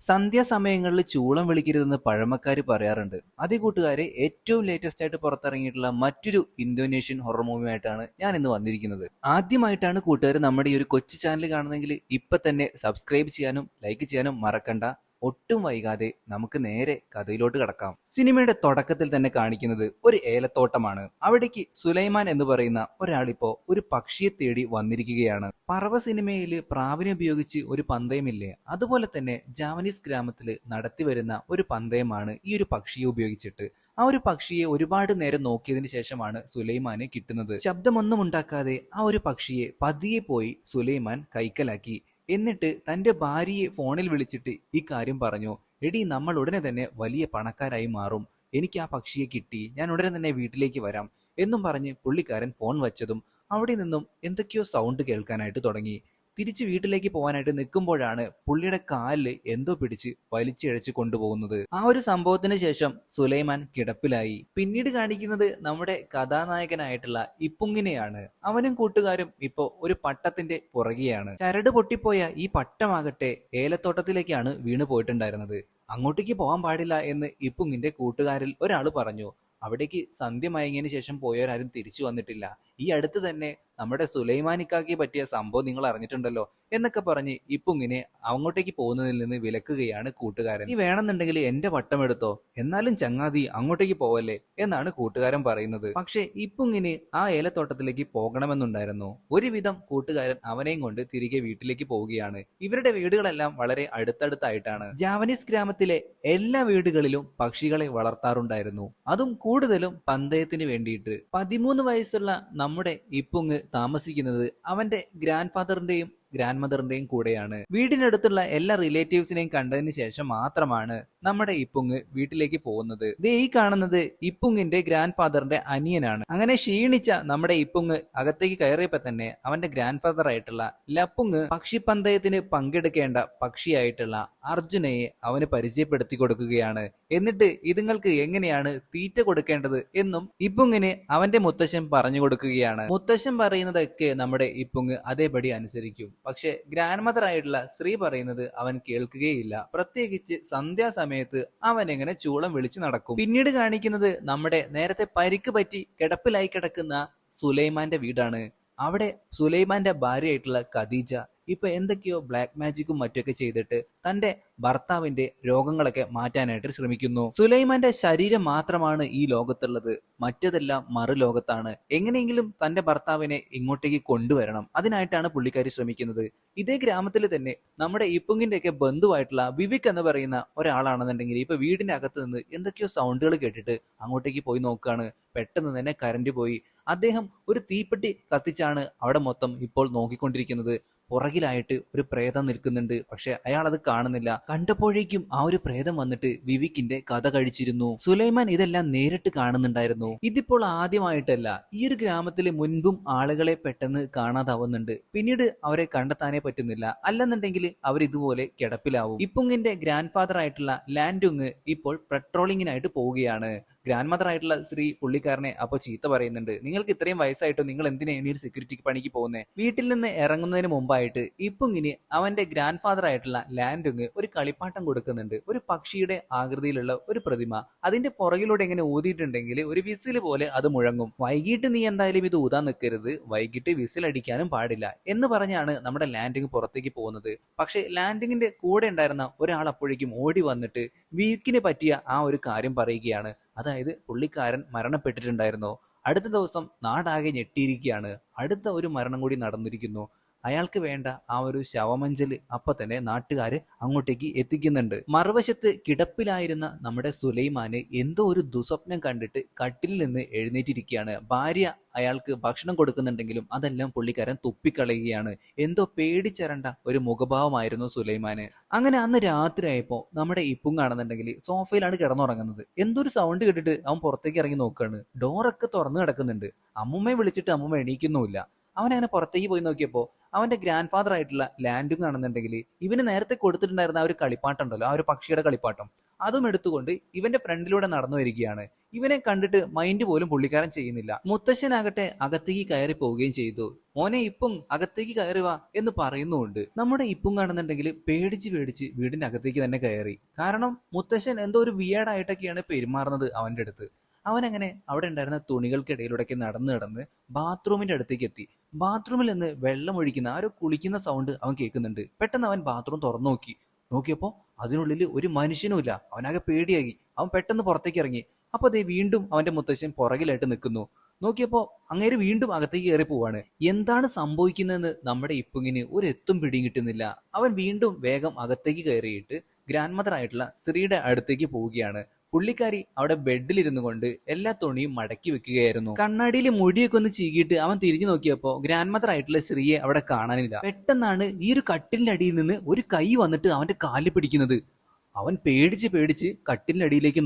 സന്ധ്യാസമയങ്ങളിൽ ചൂളം വിളിക്കരുതെന്ന് പഴമക്കാര് പറയാറുണ്ട്. അതേ കൂട്ടുകാരെ, ഏറ്റവും ലേറ്റസ്റ്റ് ആയിട്ട് പുറത്തിറങ്ങിയിട്ടുള്ള മറ്റൊരു ഇന്തോനേഷ്യൻ ഹൊറർ മൂവിയുമായിട്ടാണ് ഞാൻ ഇന്ന് വന്നിരിക്കുന്നത്. ആദ്യമായിട്ടാണ് കൂട്ടുകാർ നമ്മുടെ ഈ ഒരു കൊച്ചു ചാനൽ കാണുന്നതെങ്കിൽ ഇപ്പൊ തന്നെ സബ്സ്ക്രൈബ് ചെയ്യാനും ലൈക്ക് ചെയ്യാനും മറക്കണ്ട. ഒട്ടും വൈകാതെ നമുക്ക് നേരെ കഥയിലോട്ട് കടക്കാം. സിനിമയുടെ തുടക്കത്തിൽ തന്നെ കാണിക്കുന്നത് ഒരു ഏലത്തോട്ടമാണ്. അവിടേക്ക് സുലൈമാൻ എന്ന് പറയുന്ന ഒരാളിപ്പോ ഒരു പക്ഷിയെ തേടി വന്നിരിക്കുകയാണ്. പറവ സിനിമയിൽ പ്രാവിനെ ഉപയോഗിച്ച് ഒരു പന്തയമില്ലേ, അതുപോലെ തന്നെ ജാവനീസ് ഗ്രാമത്തിൽ നടത്തിവരുന്ന ഒരു പന്തയമാണ് ഈ ഒരു പക്ഷിയെ ഉപയോഗിച്ചിട്ട്. ആ ഒരു പക്ഷിയെ ഒരുപാട് നേരം നോക്കിയതിനു ശേഷമാണ് സുലൈമാന് കിട്ടുന്നത്. ശബ്ദമൊന്നും ഉണ്ടാക്കാതെ ആ ഒരു പക്ഷിയെ പതിയെ പോയി സുലൈമാൻ കൈക്കലാക്കി. എന്നിട്ട് തന്റെ ഭാര്യയെ ഫോണിൽ വിളിച്ചിട്ട് ഈ കാര്യം പറഞ്ഞു. എടി, നമ്മൾ ഉടനെ തന്നെ വലിയ പണക്കാരായി മാറും, എനിക്ക് ആ പക്ഷിയെ കിട്ടി, ഞാൻ ഉടനെ തന്നെ വീട്ടിലേക്ക് വരാം എന്നും പറഞ്ഞ് പുള്ളിക്കാരൻ ഫോൺ വച്ചതും അവിടെ നിന്നും എന്തൊക്കെയോ സൗണ്ട് കേൾക്കാനായിട്ട് തുടങ്ങി. തിരിച്ച് വീട്ടിലേക്ക് പോകാനായിട്ട് നിൽക്കുമ്പോഴാണ് പുള്ളിയുടെ കാലില് എന്തോ പിടിച്ച് വലിച്ചിഴച്ച് കൊണ്ടുപോകുന്നത്. ആ ഒരു സംഭവത്തിന് ശേഷം സുലൈമാൻ കിടപ്പിലായി. പിന്നീട് കാണിക്കുന്നത് നമ്മുടെ കഥാനായകനായിട്ടുള്ള ഇപ്പുങ്ങിനെയാണ്. അവനും കൂട്ടുകാരും ഇപ്പോ ഒരു പട്ടത്തിന്റെ പുറകെയാണ്. ചരട് പൊട്ടിപ്പോയ ഈ പട്ടമാകട്ടെ ഏലത്തോട്ടത്തിലേക്കാണ് വീണു പോയിട്ടുണ്ടായിരുന്നത്. അങ്ങോട്ടേക്ക് പോകാൻ പാടില്ല എന്ന് ഇപ്പുങ്ങിന്റെ കൂട്ടുകാരിൽ ഒരാൾ പറഞ്ഞു. അവിടേക്ക് സന്ധ്യ മയങ്ങിയതിനു ശേഷം പോയവരാരും തിരിച്ചു വന്നിട്ടില്ല. ഈ അടുത്ത് തന്നെ നമ്മുടെ സുലൈമാനിക്കാക്കി പറ്റിയ സംഭവം നിങ്ങൾ അറിഞ്ഞിട്ടുണ്ടല്ലോ എന്നൊക്കെ പറഞ്ഞ് ഇപ്പുങ്ങിനെ അങ്ങോട്ടേക്ക് പോകുന്നതിൽ നിന്ന് വിലക്കുകയാണ് കൂട്ടുകാരൻ. നീ വേണമെന്നുണ്ടെങ്കിൽ എന്റെ വട്ടം എടുത്തോ, എന്നാലും ചങ്ങാതി അങ്ങോട്ടേക്ക് പോവല്ലേ എന്നാണ് കൂട്ടുകാരൻ പറയുന്നത്. പക്ഷെ ഇപ്പുങ്ങിന് ആ ഏലത്തോട്ടത്തിലേക്ക് പോകണമെന്നുണ്ടായിരുന്നു. ഒരുവിധം കൂട്ടുകാരൻ അവനെയും കൊണ്ട് തിരികെ വീട്ടിലേക്ക് പോവുകയാണ്. ഇവരുടെ വീടുകളെല്ലാം വളരെ അടുത്തടുത്തായിട്ടാണ്. ജാവനീസ് ഗ്രാമത്തിലെ എല്ലാ വീടുകളിലും പക്ഷികളെ വളർത്താറുണ്ടായിരുന്നു. അതും കൂടുതലും പന്തയത്തിന് വേണ്ടിയിട്ട്. 13 വയസ്സുള്ള നമ്മുടെ ഇപ്പുങ്ങ് താമസിക്കുന്നത് അവന്റെ ഗ്രാൻഡ് ഫാദറിന്റെയും ഗ്രാൻഡ് മദറിന്റെയും കൂടെയാണ്. വീടിനടുത്തുള്ള എല്ലാ റിലേറ്റീവ്സിനെയും കണ്ടതിന് ശേഷം മാത്രമാണ് നമ്മുടെ ഇപ്പുങ്ങ് വീട്ടിലേക്ക് പോകുന്നത്. ദേ ഈ കാണുന്നത് ഇപ്പുങ്ങിന്റെ ഗ്രാൻഡ് ഫാദറിന്റെ അനിയനാണ്. അങ്ങനെ ക്ഷീണിച്ച നമ്മുടെ ഇപ്പുങ്ങ് അകത്തേക്ക് കയറിയപ്പോ തന്നെ അവന്റെ ഗ്രാൻഡ് ഫാദർ ആയിട്ടുള്ള ലപ്പുങ്ങ് പക്ഷിപ്പന്തയത്തിന് പങ്കെടുക്കേണ്ട പക്ഷിയായിട്ടുള്ള അർജുനയെ അവന് പരിചയപ്പെടുത്തി കൊടുക്കുകയാണ്. എന്നിട്ട് ഇതുങ്ങൾക്ക് എങ്ങനെയാണ് തീറ്റ കൊടുക്കേണ്ടത് എന്നും ഇപ്പുങ്ങിന് അവന്റെ മുത്തശ്ശൻ പറഞ്ഞു കൊടുക്കുകയാണ്. മുത്തശ്ശൻ പറയുന്നതൊക്കെ നമ്മുടെ ഇപ്പുങ്ങ് അതേപടി അനുസരിക്കും. പക്ഷെ ഗ്രാൻഡ് മദർ ആയിട്ടുള്ള സ്ത്രീ പറയുന്നത് അവൻ കേൾക്കുകയില്ല. പ്രത്യേകിച്ച് സന്ധ്യാസമയത്ത് അവൻ എങ്ങനെ ചൂളം വിളിച്ചു നടക്കും. പിന്നീട് കാണിക്കുന്നത് നമ്മുടെ നേരത്തെ പരിക്ക് പറ്റി കിടപ്പിലായി കിടക്കുന്ന സുലൈമാന്റെ വീടാണ്. അവിടെ സുലൈമാന്റെ ഭാര്യയായിട്ടുള്ള ഖദീജ ഇപ്പൊ എന്തൊക്കെയോ ബ്ലാക്ക് മാജിക്കും മറ്റൊക്കെ ചെയ്തിട്ട് തന്റെ ഭർത്താവിന്റെ രോഗങ്ങളൊക്കെ മാറ്റാനായിട്ട് ശ്രമിക്കുന്നു. സുലൈമാന്റെ ശരീരം മാത്രമാണ് ഈ ലോകത്തുള്ളത്, മറ്റതെല്ലാം മറുലോകത്താണ്. എങ്ങനെയെങ്കിലും തന്റെ ഭർത്താവിനെ ഇങ്ങോട്ടേക്ക് കൊണ്ടുവരണം, അതിനായിട്ടാണ് പുള്ളിക്കാരി ശ്രമിക്കുന്നത്. ഇതേ ഗ്രാമത്തിൽ തന്നെ നമ്മുടെ ഇപ്പുങ്ങിന്റെ ഒക്കെ ബന്ധുവായിട്ടുള്ള വിവിക് എന്ന് പറയുന്ന ഒരാളാണെന്നുണ്ടെങ്കിൽ ഇപ്പൊ വീടിന്റെ അകത്ത് നിന്ന് എന്തൊക്കെയോ സൗണ്ടുകൾ കേട്ടിട്ട് അങ്ങോട്ടേക്ക് പോയി നോക്കുകയാണ്. പെട്ടെന്ന് തന്നെ കറന്റ് പോയി. അദ്ദേഹം ഒരു തീപ്പെട്ടി കത്തിച്ചാണ് അവിടെ മൊത്തം ഇപ്പോൾ നോക്കിക്കൊണ്ടിരിക്കുന്നത്. പുറകിലായിട്ട് ഒരു പ്രേതം നിൽക്കുന്നുണ്ട്. പക്ഷെ അയാൾ അത് കാണുന്നില്ല. കണ്ടപ്പോഴേക്കും ആ ഒരു പ്രേതം വന്നിട്ട് വിവിക്കിന്റെ കഥ കഴിച്ചിരുന്നു. സുലൈമാൻ ഇതെല്ലാം നേരിട്ട് കാണുന്നുണ്ടായിരുന്നു. ഇതിപ്പോൾ ആദ്യമായിട്ടല്ല, ഈ ഒരു ഗ്രാമത്തില് മുൻപും ആളുകളെ പെട്ടെന്ന് കാണാതാവുന്നുണ്ട്. പിന്നീട് അവരെ കണ്ടെത്താനേ പറ്റുന്നില്ല. അല്ലെന്നുണ്ടെങ്കിൽ അവർ ഇതുപോലെ കിടപ്പിലാവും. ഇപ്പുങ്ങിന്റെ ഗ്രാൻഡ് ഫാദർ ആയിട്ടുള്ള ലാൻഡുങ് ഇപ്പോൾ പെട്രോളിങ്ങിനായിട്ട് പോവുകയാണ്. ഗ്രാൻഡ് മദർ ആയിട്ടുള്ള സ്ത്രീ പുള്ളിക്കാരനെ അപ്പൊ ചീത്ത പറയുന്നുണ്ട്. നിങ്ങൾക്ക് ഇത്രയും വയസ്സായിട്ടോ നിങ്ങൾ എന്തിനാണ് ഈ ഒരു സെക്യൂരിറ്റി പണിക്ക് പോകുന്നത്? വീട്ടിൽ നിന്ന് ഇറങ്ങുന്നതിന് മുമ്പായിട്ട് ഇപ്പുങ്ങിന് അവന്റെ ഗ്രാൻഡ് ഫാദർ ആയിട്ടുള്ള ലാൻഡുങ് ഒരു കളിപ്പാട്ടം കൊടുക്കുന്നുണ്ട്. ഒരു പക്ഷിയുടെ ആകൃതിയിലുള്ള ഒരു പ്രതിമ. അതിന്റെ പുറകിലൂടെ എങ്ങനെ ഊതിയിട്ടുണ്ടെങ്കിൽ ഒരു വിസിൽ പോലെ അത് മുഴങ്ങും. വൈകിട്ട് നീ എന്തായാലും ഇത് ഊതാൻ നിൽക്കരുത്, വൈകിട്ട് വിസിൽ അടിക്കാനും പാടില്ല എന്ന് പറഞ്ഞാണ് നമ്മുടെ ലാൻഡിങ് പുറത്തേക്ക് പോകുന്നത്. പക്ഷെ ലാൻഡിങ്ങിന്റെ കൂടെ ഉണ്ടായിരുന്ന ഒരാൾ അപ്പോഴേക്കും ഓടി വന്നിട്ട് വീക്കിന് പറ്റിയ ആ ഒരു കാര്യം പറയുകയാണ്. അതായത് പുള്ളിക്കാരൻ മരണപ്പെട്ടിട്ടുണ്ടായിരുന്നു. അടുത്ത ദിവസം നാടാകെ ഞെട്ടിയിരിക്കുകയാണ്. അടുത്ത ഒരു മരണം കൂടി നടന്നിരിക്കുന്നു. അയാൾക്ക് വേണ്ട ആ ഒരു ശവമഞ്ചല് അപ്പൊ തന്നെ നാട്ടുകാര് അങ്ങോട്ടേക്ക് എത്തിക്കുന്നുണ്ട്. മറുവശത്ത് കിടപ്പിലായിരുന്ന നമ്മുടെ സുലൈമാന് എന്തോ ഒരു ദുസ്വപ്നം കണ്ടിട്ട് കട്ടിലിൽ നിന്ന് എഴുന്നേറ്റിരിക്കുകയാണ്. ഭാര്യ അയാൾക്ക് ഭക്ഷണം കൊടുക്കുന്നുണ്ടെങ്കിലും അതെല്ലാം പുള്ളിക്കാരൻ തുപ്പിക്കളയുകയാണ്. എന്തോ പേടിച്ചരണ്ട ഒരു മുഖഭാവമായിരുന്നു സുലൈമാന്. അങ്ങനെ അന്ന് രാത്രി ആയപ്പോ നമ്മുടെ ഇപ്പുങ്ങാണെന്നുണ്ടെങ്കിൽ സോഫയിലാണ് കിടന്നുറങ്ങുന്നത്. എന്തൊരു സൗണ്ട് കേട്ടിട്ട് അവൻ പുറത്തേക്ക് ഇറങ്ങി നോക്കുകയാണ്. ഡോറൊക്കെ തുറന്നു കിടക്കുന്നുണ്ട്. അമ്മുമ്മയെ വിളിച്ചിട്ട് അമ്മുമ്മ എണീക്കുന്നുമില്ല. അവനങ്ങനെ പുറത്തേക്ക് പോയി നോക്കിയപ്പോൾ അവന്റെ ഗ്രാൻഡ് ഫാദർ ആയിട്ടുള്ള ലാൻഡിങ് ആണെന്നുണ്ടെങ്കിൽ ഇവന് നേരത്തെ കൊടുത്തിട്ടുണ്ടായിരുന്ന ആ ഒരു കളിപ്പാട്ടുണ്ടല്ലോ, ആ ഒരു പക്ഷിയുടെ കളിപ്പാട്ടം, അതും എടുത്തുകൊണ്ട് ഇവന്റെ ഫ്രണ്ടിലൂടെ നടന്നു വരികയാണ്. ഇവനെ കണ്ടിട്ട് മൈൻഡ് പോലും പുള്ളിക്കാരൻ ചെയ്യുന്നില്ല. മുത്തശ്ശനാകട്ടെ അകത്തേക്ക് കയറി പോവുകയും ചെയ്തു. മോനെ ഇപ്പും അകത്തേക്ക് കയറി വാ എന്ന് പറയുന്നുണ്ട്. നമ്മുടെ ഇപ്പും കാണുന്നുണ്ടെങ്കിൽ പേടിച്ച് പേടിച്ച് വീടിന്റെ അകത്തേക്ക് തന്നെ കയറി. കാരണം മുത്തശ്ശൻ എന്തോ ഒരു വിയേഡായിട്ടൊക്കെയാണ് പെരുമാറുന്നത് അവന്റെ അടുത്ത്. അവനങ്ങനെ അവിടെ ഉണ്ടായിരുന്ന തുണികൾക്കിടയിലൂടെയൊക്കെ നടന്ന് ബാത്റൂമിന്റെ അടുത്തേക്ക് എത്തി. ബാത്റൂമിൽ നിന്ന് വെള്ളം ഒഴിക്കുന്ന ആ ഒരു കുളിക്കുന്ന സൗണ്ട് അവൻ കേൾക്കുന്നുണ്ട്. പെട്ടെന്ന് അവൻ ബാത്റൂം തുറന്നു നോക്കിയപ്പോ അതിനുള്ളിൽ ഒരു മനുഷ്യനുമില്ല. അവനാകെ പേടിയായി. അവൻ പെട്ടെന്ന് പുറത്തേക്ക് ഇറങ്ങി. അപ്പൊ ദേ വീണ്ടും അവന്റെ മുത്തശ്ശൻ പുറകിലായിട്ട് നിൽക്കുന്നു. നോക്കിയപ്പോ അങ്ങേര് വീണ്ടും അകത്തേക്ക് കയറി പോവാണ്. എന്താണ് സംഭവിക്കുന്നതെന്ന് നമ്മുടെ ഇപ്പുങ്ങിന് ഒരു എത്തും പിടിയും കിട്ടുന്നില്ല. അവൻ വീണ്ടും വേഗം അകത്തേക്ക് കയറിയിട്ട് ഗ്രാൻഡ് മദർ ആയിട്ടുള്ള ശ്രീയുടെ അടുത്തേക്ക് പോവുകയാണ്. പുള്ളിക്കാരി അവിടെ ബെഡിലിരുന്നു കൊണ്ട് എല്ലാ തുണിയും മടക്കി വെക്കുകയായിരുന്നു. കണ്ണാടിയിൽ മുടിയൊക്കെ ഒന്ന് ചീകിയിട്ട് അവൻ തിരിഞ്ഞു നോക്കിയപ്പോ ഗ്രാൻഡ് മദർ ആയിട്ടുള്ള ശ്രീയെ അവിടെ കാണാനില്ല. പെട്ടെന്നാണ് ഈ ഒരു കട്ടിലിന്റെ അടിയിൽ നിന്ന് ഒരു കൈ വന്നിട്ട് അവന്റെ കാലിൽ പിടിക്കുന്നത്. അവൻ പേടിച്ച് കട്ടിലിന്റെ അടിയിലേക്ക്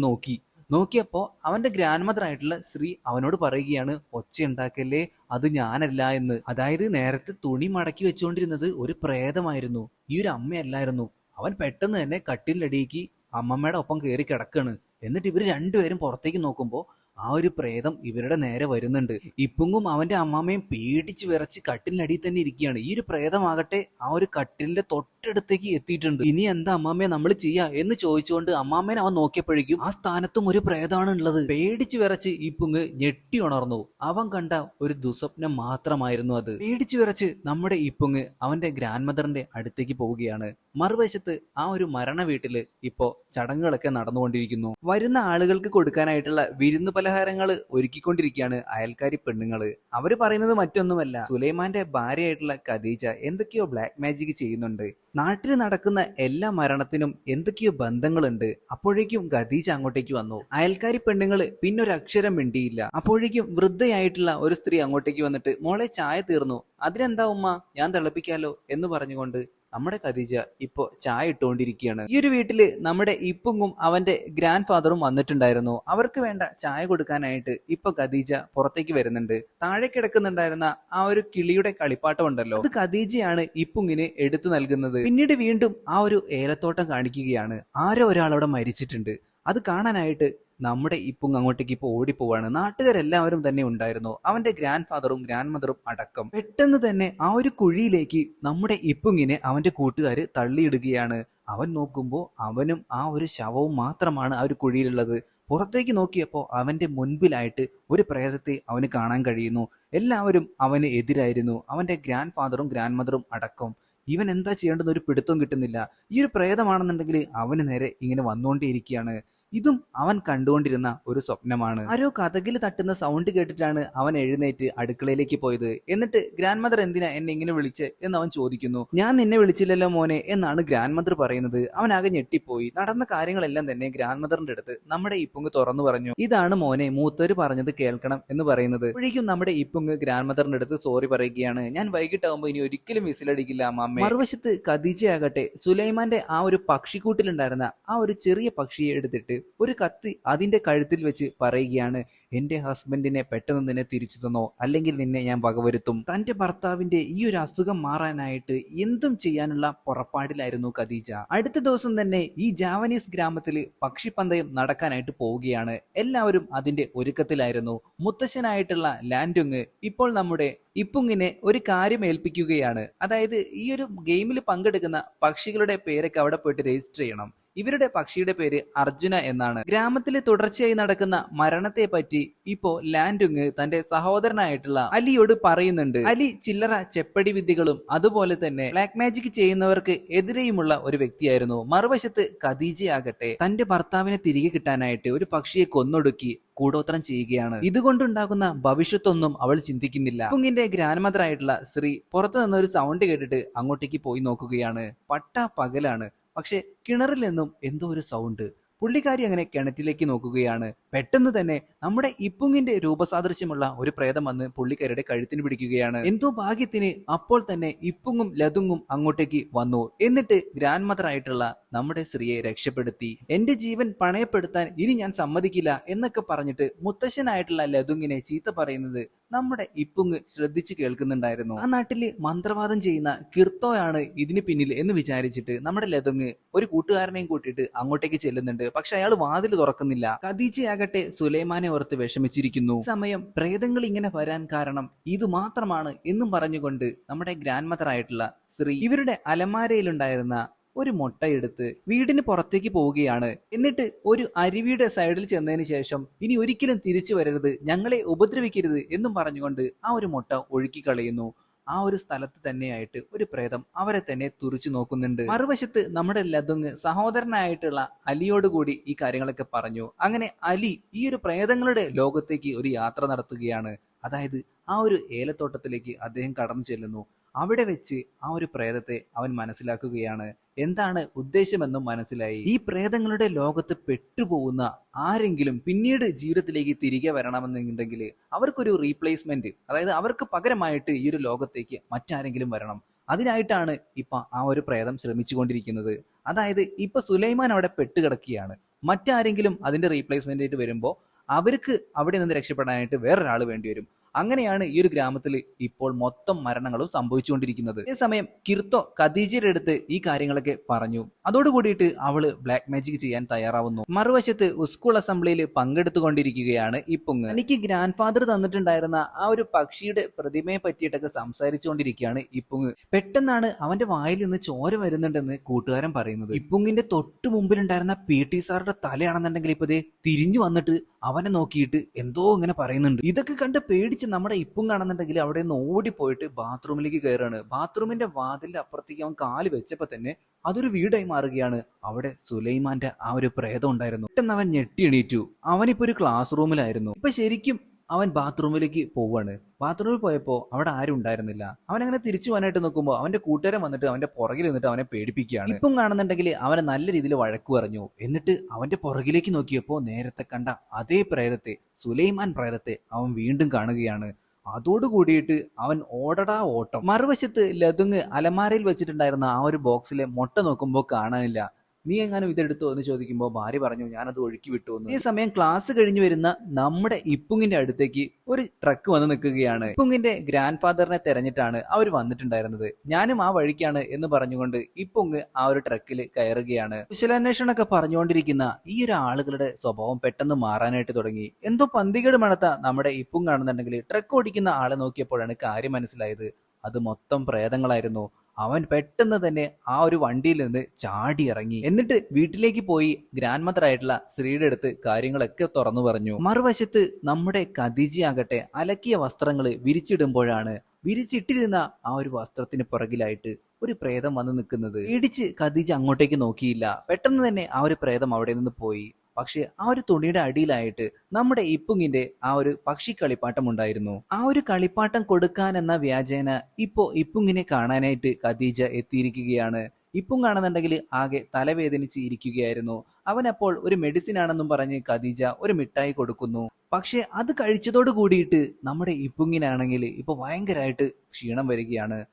നോക്കിയപ്പോ അവന്റെ ഗ്രാൻഡ് മദർ ആയിട്ടുള്ള ശ്രീ അവനോട് പറയുകയാണ്, ഒച്ച ഉണ്ടാക്കല്ലേ, അത് ഞാനല്ല എന്ന്. അതായത് നേരത്തെ തുണി മടക്കി വെച്ചുകൊണ്ടിരുന്നത് ഒരു പ്രേതമായിരുന്നു, ഈ ഒരു അമ്മയല്ലായിരുന്നു. അവൻ പെട്ടെന്ന് തന്നെ കട്ടിലടിയേക്ക് അമ്മമ്മയുടെ ഒപ്പം കയറി കിടക്കാണ്. എന്നിട്ട് ഇവര് രണ്ടുപേരും പുറത്തേക്ക് നോക്കുമ്പോ ആ ഒരു പ്രേതം ഇവരുടെ നേരെ വരുന്നുണ്ട്. ഇപ്പുങ്ങും അവന്റെ അമ്മാമ്മയും പേടിച്ച് വിറച്ച് കട്ടിലിനടിയിൽ തന്നെ ഇരിക്കുകയാണ്. ഈ ഒരു പ്രേതമാകട്ടെ ആ ഒരു കട്ടിലിന്റെ തൊട്ടടുത്തേക്ക് എത്തിയിട്ടുണ്ട്. ഇനി എന്താ അമ്മാമ്മയെ നമ്മൾ ചെയ്യാ എന്ന് ചോദിച്ചുകൊണ്ട് അമ്മാമ്മേനെ അവൻ നോക്കിയപ്പോഴേക്കും ആ സ്ഥാനത്തും ഒരു പ്രേതമാണ് ഉള്ളത്. പേടിച്ച് വിറച്ച് ഇപ്പുങ്ങ് ഞെട്ടി ഉണർന്നു. അവൻ കണ്ട ഒരു ദുസ്വപ്നം മാത്രമായിരുന്നു അത്. പേടിച്ച് വിറച്ച് നമ്മുടെ ഇപ്പുങ്ങ് അവന്റെ ഗ്രാൻഡ് മദറിന്റെ അടുത്തേക്ക് പോവുകയാണ്. മറുവശത്ത് ആ ഒരു മരണ വീട്ടില് ഇപ്പോ ചടങ്ങുകളൊക്കെ നടന്നുകൊണ്ടിരിക്കുന്നു. വരുന്ന ആളുകൾക്ക് കൊടുക്കാനായിട്ടുള്ള വിരുന്നു പലഹാരങ്ങൾ ഒരുക്കിക്കൊണ്ടിരിക്കുകയാണ് അയൽക്കാരി പെണ്ണുങ്ങള്. അവര് പറയുന്നത് മറ്റൊന്നുമല്ല, സുലൈമാന്റെ ഭാര്യയായിട്ടുള്ള ഖദീജ എന്തൊക്കെയോ ബ്ലാക്ക് മാജിക് ചെയ്യുന്നുണ്ട്. നാട്ടിൽ നടക്കുന്ന എല്ലാ മരണത്തിനും എന്തൊക്കെയോ ബന്ധങ്ങളുണ്ട്. അപ്പോഴേക്കും ഖദീജ അങ്ങോട്ടേക്ക് വന്നു. അയൽക്കാരി പെണ്ണുങ്ങള് പിന്നൊരക്ഷരം മിണ്ടിയില്ല. അപ്പോഴേക്കും വൃദ്ധയായിട്ടുള്ള ഒരു സ്ത്രീ അങ്ങോട്ടേക്ക് വന്നിട്ട്, മോളെ ചായ തീർന്നു, അതിനെന്താ ഉമ്മ, ഞാൻ തിളപ്പിക്കാലോ എന്ന് പറഞ്ഞുകൊണ്ട് നമ്മുടെ ഖദീജ ഇപ്പോ ചായ ഇട്ടുകൊണ്ടിരിക്കുകയാണ്. ഈ ഒരു വീട്ടില് നമ്മുടെ ഇപ്പുങ്ങും അവന്റെ ഗ്രാൻഡ് ഫാദറും വന്നിട്ടുണ്ടായിരുന്നു. അവർക്ക് വേണ്ട ചായ കൊടുക്കാനായിട്ട് ഇപ്പൊ ഖദീജ പുറത്തേക്ക് വരുന്നുണ്ട്. താഴെ കിടക്കുന്നുണ്ടായിരുന്ന ആ ഒരു കിളിയുടെ കളിപ്പാട്ടം ഉണ്ടല്ലോ, അത് ഖദീജയാണ് ഇപ്പുങ്ങിന് എടുത്തു നൽകുന്നത്. പിന്നീട് വീണ്ടും ആ ഒരു ഏലത്തോട്ടം കാണിക്കുകയാണ്. ആരോ ഒരാൾ അവിടെ മരിച്ചിട്ടുണ്ട്. അത് കാണാനായിട്ട് നമ്മുടെ ഇപ്പുങ് അങ്ങോട്ടേക്ക് ഇപ്പൊ ഓടിപ്പോവാണ്. നാട്ടുകാരെല്ലാവരും തന്നെ ഉണ്ടായിരുന്നു, അവന്റെ ഗ്രാൻഡ് ഫാദറും ഗ്രാൻഡ് മദറും അടക്കം. പെട്ടെന്ന് തന്നെ ആ ഒരു കുഴിയിലേക്ക് നമ്മുടെ ഇപ്പുങ്ങിനെ അവന്റെ കൂട്ടുകാര് തള്ളിയിടുകയാണ്. അവൻ നോക്കുമ്പോൾ അവനും ആ ഒരു ശവവും മാത്രമാണ് ആ ഒരു കുഴിയിലുള്ളത്. പുറത്തേക്ക് നോക്കിയപ്പോൾ അവന്റെ മുൻപിലായിട്ട് ഒരു പ്രേതത്തെ അവന് കാണാൻ കഴിയുന്നു. എല്ലാവരും അവന് എതിരായിരുന്നു, അവന്റെ ഗ്രാൻഡ് ഫാദറും ഗ്രാൻഡ് മദറും അടക്കം. ഇവൻ എന്താ ചെയ്യേണ്ടെന്ന് ഒരു പിടുത്തവും കിട്ടുന്നില്ല. ഈ ഒരു പ്രേതമാണെന്നുണ്ടെങ്കിൽ അവന് നേരെ ഇങ്ങനെ വന്നുകൊണ്ടേയിരിക്കുകയാണ്. ഇതും അവൻ കണ്ടുകൊണ്ടിരുന്ന ഒരു സ്വപ്നമാണ്. ആരോ കതകിൽ തട്ടുന്ന സൗണ്ട് കേട്ടിട്ടാണ് അവൻ എഴുന്നേറ്റ് അടുക്കളയിലേക്ക് പോയത്. എന്നിട്ട് ഗ്രാൻഡ് മദർ എന്തിനാ എന്നെ ഇങ്ങനെ വിളിച്ച് എന്ന് അവൻ ചോദിക്കുന്നു. ഞാൻ നിന്നെ വിളിച്ചില്ലല്ലോ മോനെ എന്നാണ് ഗ്രാൻഡ് മദർ പറയുന്നത്. അവനാകെ ഞെട്ടിപ്പോയി. നടന്ന കാര്യങ്ങളെല്ലാം തന്നെ ഗ്രാൻഡ് മദറിന്റെ അടുത്ത് നമ്മുടെ ഇപ്പുങ് തുറന്നു പറഞ്ഞു. ഇതാണ് മോനെ മൂത്തവര് പറഞ്ഞത് കേൾക്കണം എന്ന് പറയുന്നത്. അപ്പോഴേക്കും നമ്മുടെ ഇപ്പുങ് ഗ്രാൻഡ് മദറിന്റെ അടുത്ത് സോറി പറയുകയാണ്. ഞാൻ വൈകിട്ടാവുമ്പോ ഇനി ഒരിക്കലും വിസിലടിക്കില്ല അമ്മാമ്മ. മറുവശത്ത് ഖദീജയാകട്ടെ സുലൈമാന്റെ ആ ഒരു പക്ഷിക്കൂട്ടിലുണ്ടായിരുന്ന ആ ഒരു ചെറിയ പക്ഷിയെ എടുത്തിട്ട് ഒരു കത്തി അതിന്റെ കഴുത്തിൽ വെച്ച് പറയുകയാണ്, എന്റെ ഹസ്ബൻഡിനെ പെട്ടെന്ന് നിന്നെ തിരിച്ചു തന്നോ, അല്ലെങ്കിൽ നിന്നെ ഞാൻ വകവരുത്തും. തന്റെ ഭർത്താവിന്റെ ഈ ഒരു അസുഖം മാറാനായിട്ട് എന്തും ചെയ്യാനുള്ള പുറപ്പാടിലായിരുന്നു ഖദീജ. അടുത്ത ദിവസം തന്നെ ഈ ജാവനീസ് ഗ്രാമത്തില് പക്ഷിപ്പന്തയം നടക്കാനായിട്ട് പോവുകയാണ്. എല്ലാവരും അതിന്റെ ഒരുക്കത്തിലായിരുന്നു. മുത്തശ്ശനായിട്ടുള്ള ലാൻഡുങ് ഇപ്പോൾ നമ്മുടെ ഇപ്പുങ്ങിനെ ഒരു കാര്യം ഏൽപ്പിക്കുകയാണ്. അതായത് ഈ ഒരു ഗെയിമിൽ പങ്കെടുക്കുന്ന പക്ഷികളുടെ പേരൊക്കെ അവിടെ പോയിട്ട് രജിസ്റ്റർ ചെയ്യണം. ഇവരുടെ പക്ഷിയുടെ പേര് അർജുന എന്നാണ്. ഗ്രാമത്തിൽ തുടർച്ചയായി നടക്കുന്ന മരണത്തെ പറ്റി ഇപ്പോ ലാൻഡുങ് തന്റെ സഹോദരനായിട്ടുള്ള അലിയോട് പറയുന്നുണ്ട്. അലി ചില്ലറ ചെപ്പടി വിദ്യകളും അതുപോലെ തന്നെ ബ്ലാക്ക് മാജിക് ചെയ്യുന്നവർക്ക് എതിരെയുമുള്ള ഒരു വ്യക്തിയായിരുന്നു. മറുവശത്ത് ഖദീജയാകട്ടെ തന്റെ ഭർത്താവിനെ തിരികെ കിട്ടാനായിട്ട് ഒരു പക്ഷിയെ കൊന്നൊടുക്കി കൂടോത്രം ചെയ്യുകയാണ്. ഇതുകൊണ്ടുണ്ടാകുന്ന ഭവിഷ്യത്തൊന്നും അവൾ ചിന്തിക്കുന്നില്ല. ഇപ്പുങ്ങിന്റെ ഗ്രാൻഡ് മദർ ആയിട്ടുള്ള ശ്രീ പുറത്തു നിന്നൊരു സൗണ്ട് കേട്ടിട്ട് അങ്ങോട്ടേക്ക് പോയി നോക്കുകയാണ്. പട്ട പകലാണ്, പക്ഷെ കിണറിൽ നിന്നും എന്തോ ഒരു സൗണ്ട്. പുള്ളിക്കാരി അങ്ങനെ കിണറ്റിലേക്ക് നോക്കുകയാണ്. പെട്ടെന്ന് തന്നെ നമ്മുടെ ഇപ്പുങ്ങിന്റെ രൂപസാദൃശ്യമുള്ള ഒരു പ്രേതം വന്ന് പുള്ളിക്കാരിയുടെ കഴുത്തിന് പിടിക്കുകയാണ്. എന്തോ ഭാഗ്യത്തിന് അപ്പോൾ തന്നെ ഇപ്പുങ്ങും ലതുങ്ങും അങ്ങോട്ടേക്ക് വന്നു. എന്നിട്ട് ഗ്രാൻഡ് മദർ ആയിട്ടുള്ള നമ്മുടെ സ്ത്രീയെ രക്ഷപ്പെടുത്തി. എന്റെ ജീവൻ പണയപ്പെടുത്താൻ ഇനി ഞാൻ സമ്മതിക്കില്ല എന്നൊക്കെ പറഞ്ഞിട്ട് മുത്തശ്ശനായിട്ടുള്ള ലതുങ്ങിനെ ചീത്ത പറയുന്നത് നമ്മുടെ ഇപ്പുങ് ശ്രദ്ധിച്ചു കേൾക്കുന്നുണ്ടായിരുന്നു. ആ നാട്ടില് മന്ത്രവാദം ചെയ്യുന്ന കിർത്തോയാണ് ഇതിന് പിന്നിൽ എന്ന് വിചാരിച്ചിട്ട് നമ്മുടെ ലതുങ് ഒരു കൂട്ടുകാരനെയും കൂട്ടിയിട്ട് അങ്ങോട്ടേക്ക് ചെല്ലുന്നുണ്ട്. പക്ഷെ അയാൾ വാതിൽ തുറക്കുന്നില്ല. ഖദീജയാകട്ടെ സുലൈമാനെ ഓർത്ത് വിഷമിച്ചിരിക്കുന്നു. സമയം പ്രേതങ്ങൾ ഇങ്ങനെ വരാൻ കാരണം ഇത് മാത്രമാണ് എന്നും പറഞ്ഞുകൊണ്ട് നമ്മുടെ ഗ്രാൻഡ് മദർ ആയിട്ടുള്ള ശ്രീ ഇവരുടെ അലമാരയിലുണ്ടായിരുന്ന ഒരു മുട്ടയെടുത്ത് വീടിന് പുറത്തേക്ക് പോവുകയാണ്. എന്നിട്ട് ഒരു അരുവിയുടെ സൈഡിൽ ചെന്നതിന് ശേഷം ഇനി ഒരിക്കലും തിരിച്ചു വരരുത്, ഞങ്ങളെ ഉപദ്രവിക്കരുത് എന്നും പറഞ്ഞുകൊണ്ട് ആ ഒരു മുട്ട ഒഴുക്കി കളയുന്നു. ആ ഒരു സ്ഥലത്ത് തന്നെയായിട്ട് ഒരു പ്രേതം അവരെ തന്നെ തുറിച്ചു നോക്കുന്നുണ്ട്. മറുവശത്ത് നമ്മുടെ ലതുങ് സഹോദരനായിട്ടുള്ള അലിയോട് കൂടി ഈ കാര്യങ്ങളൊക്കെ പറഞ്ഞു. അങ്ങനെ അലി ഈ ഒരു പ്രേതങ്ങളുടെ ലോകത്തേക്ക് ഒരു യാത്ര നടത്തുകയാണ്. അതായത് ആ ഒരു ഏലത്തോട്ടത്തിലേക്ക് അദ്ദേഹം കടന്നു ചെല്ലുന്നു. അവിടെ വെച്ച് ആ ഒരു പ്രേതത്തെ അവൻ മനസ്സിലാക്കുകയാണ്. എന്താണ് ഉദ്ദേശമെന്നും മനസ്സിലായി. ഈ പ്രേതങ്ങളുടെ ലോകത്ത് പെട്ടുപോകുന്ന ആരെങ്കിലും പിന്നീട് ജീവിതത്തിലേക്ക് തിരികെ വരണമെന്നുണ്ടെങ്കിൽ അവർക്കൊരു റീപ്ലേസ്മെന്റ്, അതായത് അവർക്ക് പകരമായിട്ട് ഈ ഒരു ലോകത്തേക്ക് മറ്റാരെങ്കിലും വരണം. അതിനായിട്ടാണ് ഇപ്പൊ ആ ഒരു പ്രേതം ശ്രമിച്ചുകൊണ്ടിരിക്കുന്നത്. അതായത് ഇപ്പൊ സുലൈമാൻ അവിടെ പെട്ടുകിടക്കുകയാണ്. മറ്റാരെങ്കിലും അതിന്റെ റീപ്ലേസ്മെന്റ് ആയിട്ട് വരുമ്പോൾ അവർക്ക് അവിടെ നിന്ന് രക്ഷപ്പെടാനായിട്ട് വേറൊരാൾ വേണ്ടി വരും. അങ്ങനെയാണ് ഈ ഒരു ഗ്രാമത്തിൽ ഇപ്പോൾ മൊത്തം മരണങ്ങളും സംഭവിച്ചുകൊണ്ടിരിക്കുന്നത്. അതേസമയം കിർത്തോ ഖദീജയുടെ അടുത്ത് ഈ കാര്യങ്ങളൊക്കെ പറഞ്ഞു. അതോടുകൂടിയിട്ട് അവള് ബ്ലാക്ക് മാജിക് ചെയ്യാൻ തയ്യാറാവുന്നു. മറുവശത്ത് സ്കൂൾ അസംബ്ലിയിൽ പങ്കെടുത്തുകൊണ്ടിരിക്കുകയാണ് ഇപ്പുങ്. എനിക്ക് ഗ്രാൻഡ് ഫാദർ തന്നിട്ടുണ്ടായിരുന്ന ആ ഒരു പക്ഷിയുടെ പ്രതിമയെ പറ്റിയിട്ടൊക്കെ സംസാരിച്ചുകൊണ്ടിരിക്കുകയാണ് ഇപ്പുങ്. പെട്ടെന്നാണ് അവന്റെ വായിൽ നിന്ന് ചോര വരുന്നുണ്ടെന്ന് കൂട്ടുകാരൻ പറയുന്നത്. ഇപ്പുങ്ങിന്റെ തൊട്ടു മുമ്പിലുണ്ടായിരുന്ന PT സാറുടെ തലയാണെന്നുണ്ടെങ്കിൽ ഇപ്പൊ തിരിഞ്ഞു വന്നിട്ട് അവനെ നോക്കിയിട്ട് എന്തോ ഇങ്ങനെ പറയുന്നുണ്ട്. ഇതൊക്കെ കണ്ട് പേടിച്ച് നമ്മുടെ ഇപ്പും കാണുന്നുണ്ടെങ്കിൽ അവിടെ നിന്ന് ഓടിപ്പോയിട്ട് ബാത്റൂമിലേക്ക് കയറാണ്. ബാത്റൂമിന്റെ വാതിലിന്റെ അപ്പുറത്തേക്ക് അവൻ കാല് വെച്ചപ്പോ തന്നെ അതൊരു വീടായി മാറുകയാണ്. അവിടെ സുലൈമാന്റെ ആ ഒരു പ്രേതം ഉണ്ടായിരുന്നു. പെട്ടെന്ന് അവൻ ഞെട്ടി എണീറ്റു. അവനിപ്പോ ഒരു ക്ലാസ് റൂമിലായിരുന്നു. ഇപ്പൊ ശരിക്കും അവൻ ബാത്റൂമിലേക്ക് പോവാണ്. ബാത്റൂമിൽ പോയപ്പോ അവിടെ ആരും ഉണ്ടായിരുന്നില്ല. അവൻ അങ്ങനെ തിരിച്ചു പോകാനായിട്ട് നോക്കുമ്പോൾ അവന്റെ കൂട്ടുകാരൻ വന്നിട്ട് അവന്റെ പുറകിൽ നിന്നിട്ട് അവനെ പേടിപ്പിക്കുകയാണ്. ഇപ്പം കാണുന്നുണ്ടെങ്കിൽ അവനെ നല്ല രീതിയിൽ വഴക്ക് പറഞ്ഞു. എന്നിട്ട് അവന്റെ പുറകിലേക്ക് നോക്കിയപ്പോ നേരത്തെ കണ്ട അതേ പ്രേതത്തെ, സുലൈമാൻ പ്രേതത്തെ അവൻ വീണ്ടും കാണുകയാണ്. അതോടുകൂടിയിട്ട് അവൻ ഓടടാ ഓട്ടം. മറുവശത്ത് ലതുങ് അലമാരയിൽ വെച്ചിട്ടുണ്ടായിരുന്ന ആ ഒരു ബോക്സിലെ മുട്ട നോക്കുമ്പോൾ കാണാനില്ല. നീ എങ്ങാനും ഇതെടുത്തോ എന്ന് ചോദിക്കുമ്പോൾ ഭാര്യ പറഞ്ഞു ഞാനത് ഒഴുക്കി വിട്ടു എന്ന്. ഈ സമയം ക്ലാസ് കഴിഞ്ഞു വരുന്ന നമ്മുടെ ഇപ്പുങ്ങിന്റെ അടുത്തേക്ക് ഒരു ട്രക്ക് വന്ന് നിൽക്കുകയാണ്. ഇപ്പുങ്ങിന്റെ ഗ്രാൻഡ് ഫാദറിനെ തെരഞ്ഞിട്ടാണ് അവർ വന്നിട്ടുണ്ടായിരുന്നത്. ഞാനും ആ വഴിക്കാണ് എന്ന് പറഞ്ഞുകൊണ്ട് ഇപ്പുങ് ആ ഒരു ട്രക്കിൽ കയറുകയാണ്. കുശലാന്വേഷണമൊക്കെ പറഞ്ഞുകൊണ്ടിരിക്കുന്ന ഈ ഒരു ആളുകളുടെ സ്വഭാവം പെട്ടെന്ന് മാറാനായിട്ട് തുടങ്ങി. എന്തോ പന്തികേട് മണത്ത നമ്മുടെ ഇപ്പുങ് കാണുന്നുണ്ടെങ്കിൽ ട്രക്ക് ഓടിക്കുന്ന ആളെ നോക്കിയപ്പോഴാണ് കാര്യം മനസ്സിലായത്. അത് മൊത്തം പ്രേതങ്ങളായിരുന്നു. അവൻ പെട്ടെന്ന് തന്നെ ആ ഒരു വണ്ടിയിൽ നിന്ന് ചാടി ഇറങ്ങി. എന്നിട്ട് വീട്ടിലേക്ക് പോയി ഗ്രാൻഡ് മദർ ആയിട്ടുള്ള ശ്രീയുടെ അടുത്ത് കാര്യങ്ങളൊക്കെ തുറന്നു പറഞ്ഞു. മറുവശത്ത് നമ്മുടെ ഖദീജയാകട്ടെ അലക്കിയ വസ്ത്രങ്ങൾ വിരിച്ചിടുമ്പോഴാണ് വിരിച്ചിട്ടിരുന്ന ആ ഒരു വസ്ത്രത്തിന് പുറകിലായിട്ട് ഒരു പ്രേതം വന്ന് നിൽക്കുന്നത്. ഇടിച്ച് ഖദീജ അങ്ങോട്ടേക്ക് നോക്കിയില്ല. പെട്ടെന്ന് തന്നെ ആ ഒരു പ്രേതം അവിടെ നിന്ന് പോയി. പക്ഷെ ആ ഒരു തുണിയുടെ അടിയിലായിട്ട് നമ്മുടെ ഇപ്പുങ്ങിന്റെ ആ ഒരു പക്ഷി കളിപ്പാട്ടം ഉണ്ടായിരുന്നു. ആ ഒരു കളിപ്പാട്ടം കൊടുക്കാൻ എന്ന വ്യാജേന ഇപ്പോ ഇപ്പുങ്ങിനെ കാണാനായിട്ട് ഖദീജ എത്തിയിരിക്കുകയാണ്. ഇപ്പും കാണുന്നുണ്ടെങ്കിൽ ആകെ തലവേദനിച്ച് ഇരിക്കുകയായിരുന്നു. അവനപ്പോൾ ഒരു മെഡിസിൻ ആണെന്നും പറഞ്ഞ് ഖദീജ ഒരു മിഠായി കൊടുക്കുന്നു. പക്ഷെ അത് കഴിച്ചതോട് കൂടിയിട്ട് നമ്മുടെ ഇപ്പുങ്ങിനാണെങ്കിൽ ഇപ്പൊ ഭയങ്കരമായിട്ട് ക്ഷീണം വരികയാണ്.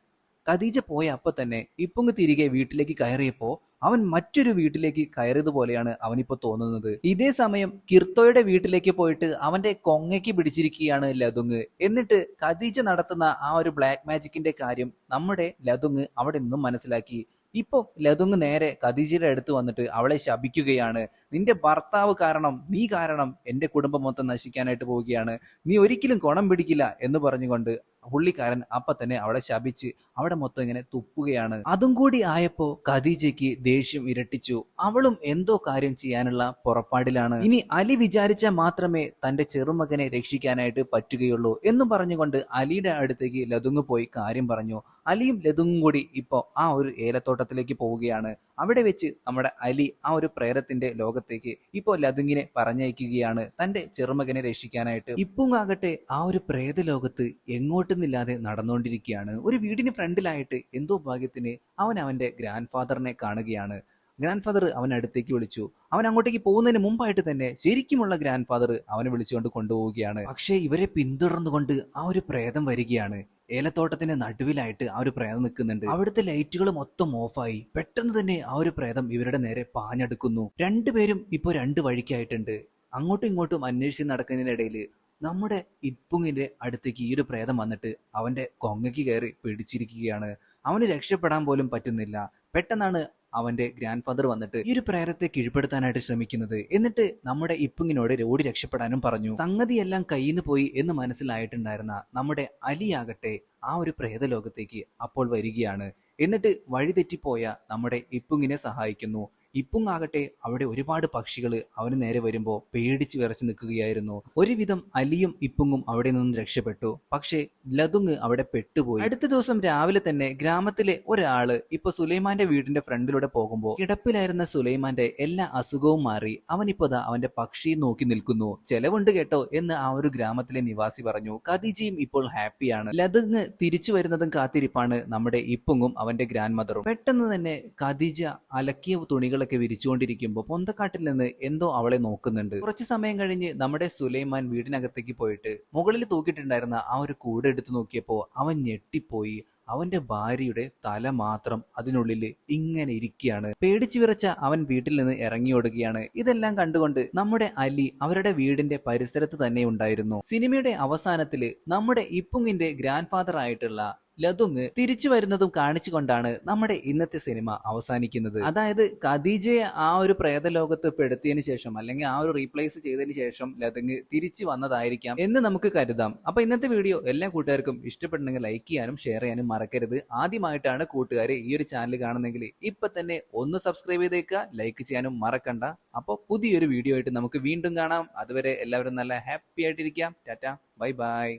ഖദീജ പോയ അപ്പൊ തന്നെ ഇപ്പുങ് തിരികെ വീട്ടിലേക്ക് കയറിയപ്പോ അവൻ മറ്റൊരു വീട്ടിലേക്ക് കയറിയതുപോലെയാണ് അവനിപ്പോ തോന്നുന്നത്. ഇതേ സമയം കിർത്തോയുടെ വീട്ടിലേക്ക് പോയിട്ട് അവന്റെ കൊങ്ങയ്ക്ക് പിടിച്ചിരിക്കുകയാണ് ലതുങ്. എന്നിട്ട് ഖദീജ നടത്തുന്ന ആ ഒരു ബ്ലാക്ക് മാജിക്കിന്റെ കാര്യം നമ്മുടെ ലതുങ് അവിടെ നിന്നും മനസ്സിലാക്കി. ഇപ്പൊ ലതുങ് നേരെ ഖദീജയുടെ അടുത്ത് വന്നിട്ട് അവളെ ശപിക്കുകയാണ്. നിന്റെ ഭർത്താവ് കാരണം, നീ കാരണം എന്റെ കുടുംബം മൊത്തം നശിക്കാനായിട്ട് പോവുകയാണ്, നീ ഒരിക്കലും ഗുണം പിടിക്കില്ല എന്ന് പറഞ്ഞുകൊണ്ട് പുള്ളിക്കാരൻ അപ്പൊ തന്നെ അവളെ ശപിച്ച് അവിടെ മൊത്തം ഇങ്ങനെ തുപ്പുകയാണ്. അതും കൂടി ആയപ്പോ ഖദീജയ്ക്ക് ദേഷ്യം ഇരട്ടിച്ചു. അവളും എന്തോ കാര്യം ചെയ്യാനുള്ള പുറപ്പാടിലാണ്. ഇനി അലി വിചാരിച്ചാൽ മാത്രമേ തന്റെ ചെറുമകനെ രക്ഷിക്കാനായിട്ട് പറ്റുകയുള്ളൂ എന്നും പറഞ്ഞുകൊണ്ട് അലിയുടെ അടുത്തേക്ക് ലതുങ് പോയി കാര്യം പറഞ്ഞു. അലിയും ലതുങ്ങും കൂടി ഇപ്പൊ ആ ഒരു ഏലത്തോട്ടത്തിലേക്ക് പോവുകയാണ്. അവിടെ വെച്ച് നമ്മുടെ അലി ആ ഒരു പ്രേതത്തിന്റെ ലോകത്തേക്ക് ഇപ്പോൾ ലതുങ്ങിനെ പറഞ്ഞയക്കുകയാണ് തന്റെ ചെറുമകനെ രക്ഷിക്കാനായിട്ട്. ഇപ്പുങ്ങാകട്ടെ ആ ഒരു പ്രേത ലോകത്ത് എങ്ങോട്ടെന്നില്ലാതെ നടന്നുകൊണ്ടിരിക്കുകയാണ്. ഒരു വീടിന് ഫ്രണ്ടിലായിട്ട് എന്തോ ഭാഗ്യത്തിന് അവൻ അവന്റെ ഗ്രാൻഡ് ഫാദറിനെ കാണുകയാണ്. ഗ്രാൻഡ് ഫാദർ അവൻ അടുത്തേക്ക് വിളിച്ചു. അവൻ അങ്ങോട്ടേക്ക് പോകുന്നതിന് മുമ്പായിട്ട് തന്നെ ശരിക്കുമുള്ള ഗ്രാൻഡ് ഫാദർ അവനെ വിളിച്ചുകൊണ്ട് കൊണ്ടുപോവുകയാണ്. പക്ഷേ ഇവരെ പിന്തുടർന്നുകൊണ്ട് ആ ഒരു പ്രേതം വരികയാണ്. ഏലത്തോട്ടത്തിന്റെ നടുവിലായിട്ട് ആ ഒരു പ്രേതം നിൽക്കുന്നുണ്ട്. അവിടുത്തെ ലൈറ്റുകൾ മൊത്തം ഓഫായി. പെട്ടെന്ന് തന്നെ ആ ഒരു പ്രേതം ഇവരുടെ നേരെ പാഞ്ഞെടുക്കുന്നു. രണ്ടുപേരും ഇപ്പൊ രണ്ട് വഴിക്കായിട്ടുണ്ട്. അങ്ങോട്ടും ഇങ്ങോട്ടും അന്വേഷിച്ച് നടക്കുന്നതിനിടയിൽ നമ്മുടെ ഇപ്പുങ്ങിന്റെ അടുത്തേക്ക് ഈ ഒരു പ്രേതം വന്നിട്ട് അവന്റെ കൊങ്ങയ്ക്ക് കയറി പിടിച്ചിരിക്കുകയാണ്. അവന് രക്ഷപ്പെടാൻ പോലും പറ്റുന്നില്ല. പെട്ടെന്നാണ് അവന്റെ ഗ്രാൻഡ് ഫാദർ വന്നിട്ട് ഈ ഒരു പ്രേതത്തെ കീഴ്പ്പെടുത്താനായിട്ട് ശ്രമിക്കുന്നത്. എന്നിട്ട് നമ്മുടെ ഇപ്പുങ്ങിനോട് ഓടി രക്ഷപ്പെടാനും പറഞ്ഞു. സംഗതിയെല്ലാം കയ്യിൽ നിന്ന് പോയി എന്ന് മനസ്സിലായിട്ടുണ്ടായിരുന്ന നമ്മുടെ അലിയാകട്ടെ ആ ഒരു പ്രേതലോകത്തേക്ക് അപ്പോൾ വരികയാണ്. എന്നിട്ട് വഴിതെറ്റിപ്പോയ നമ്മുടെ ഇപ്പുങ്ങിനെ സഹായിക്കുന്നു. ഇപ്പുങ്ങാകട്ടെ അവിടെ ഒരുപാട് പക്ഷികൾ അവന് നേരെ വരുമ്പോ പേടിച്ച് വിറച്ചു നിൽക്കുകയായിരുന്നു. ഒരുവിധം അലിയും ഇപ്പുങ്ങും അവിടെ നിന്നും രക്ഷപ്പെട്ടു. പക്ഷേ ലതുങ് അവിടെ പെട്ടുപോയി. അടുത്ത ദിവസം രാവിലെ തന്നെ ഗ്രാമത്തിലെ ഒരാള് ഇപ്പൊ സുലൈമാന്റെ വീടിന്റെ ഫ്രണ്ടിലൂടെ പോകുമ്പോ കിടപ്പിലായിരുന്ന സുലൈമാന്റെ എല്ലാ അസുഖവും മാറി അവനിപ്പോ അവന്റെ പക്ഷിയെ നോക്കി നിൽക്കുന്നു. ചെലവുണ്ട് കേട്ടോ എന്ന് ആ ഒരു ഗ്രാമത്തിലെ നിവാസി പറഞ്ഞു. ഖദീജയും ഇപ്പോൾ ഹാപ്പിയാണ്. ലതുങ് തിരിച്ചു വരുന്നതും കാത്തിരിപ്പാണ് നമ്മുടെ ഇപ്പുങ്ങും അവന്റെ ഗ്രാൻഡ് മദറും. പെട്ടെന്ന് തന്നെ ഖദീജ അലക്കിയ തുണികളൊക്കെ വിരിച്ചുകൊണ്ടിരിക്കുമ്പോൾ പൊന്തക്കാട്ടിൽ നിന്ന് എന്തോ അവളെ നോക്കുന്നുണ്ട്. കുറച്ചു സമയം കഴിഞ്ഞ് നമ്മുടെ സുലൈമാൻ വീടിനകത്തേക്ക് പോയിട്ട് മുകളിൽ തൂക്കിയിട്ടുണ്ടായിരുന്ന ആ ഒരു കൂട് എടുത്തു നോക്കിയപ്പോ അവൻ ഞെട്ടിപ്പോയി. അവന്റെ ഭാര്യയുടെ തല മാത്രം അതിനുള്ളിൽ ഇങ്ങനെ ഇരിക്കുകയാണ്. പേടിച്ചു വിറച്ച അവൻ വീട്ടിൽ നിന്ന് ഇറങ്ങിയോടുകയാണ്. ഇതെല്ലാം കണ്ടുകൊണ്ട് നമ്മുടെ അലി അവരുടെ വീടിന്റെ പരിസരത്ത് തന്നെ ഉണ്ടായിരുന്നു. സിനിമയുടെ അവസാനത്തില് നമ്മുടെ ഇപ്പുങ്ങിന്റെ ഗ്രാൻഡ് ഫാദർ ആയിട്ടുള്ള ലതുങ് തിരിച്ചു വരുന്നതും കാണിച്ചുകൊണ്ടാണ് നമ്മുടെ ഇന്നത്തെ സിനിമ അവസാനിക്കുന്നത്. അതായത് ഖദീജയെ ആ ഒരു പ്രേതലോകത്ത് പെടുത്തിയതിനു ശേഷം അല്ലെങ്കിൽ ആ ഒരു റീപ്ലേസ് ചെയ്തതിനു ശേഷം ലതുങ് തിരിച്ചു വന്നതായിരിക്കാം എന്ന് നമുക്ക് കരുതാം. അപ്പൊ ഇന്നത്തെ വീഡിയോ എല്ലാ കൂട്ടുകാർക്കും ഇഷ്ടപ്പെട്ടുണ്ടെങ്കിൽ ലൈക്ക് ചെയ്യാനും ഷെയർ ചെയ്യാനും മറക്കരുത്. ആദ്യമായിട്ടാണ് കൂട്ടുകാർ ഈ ഒരു ചാനൽ കാണുന്നെങ്കിൽ ഇപ്പൊ തന്നെ ഒന്ന് സബ്സ്ക്രൈബ് ചെയ്തേക്കുക, ലൈക്ക് ചെയ്യാനും മറക്കണ്ട. അപ്പോൾ പുതിയൊരു വീഡിയോ ആയിട്ട് നമുക്ക് വീണ്ടും കാണാം. അതുവരെ എല്ലാവരും നല്ല ഹാപ്പി ആയിട്ടിരിക്കാം. Tata, bye by.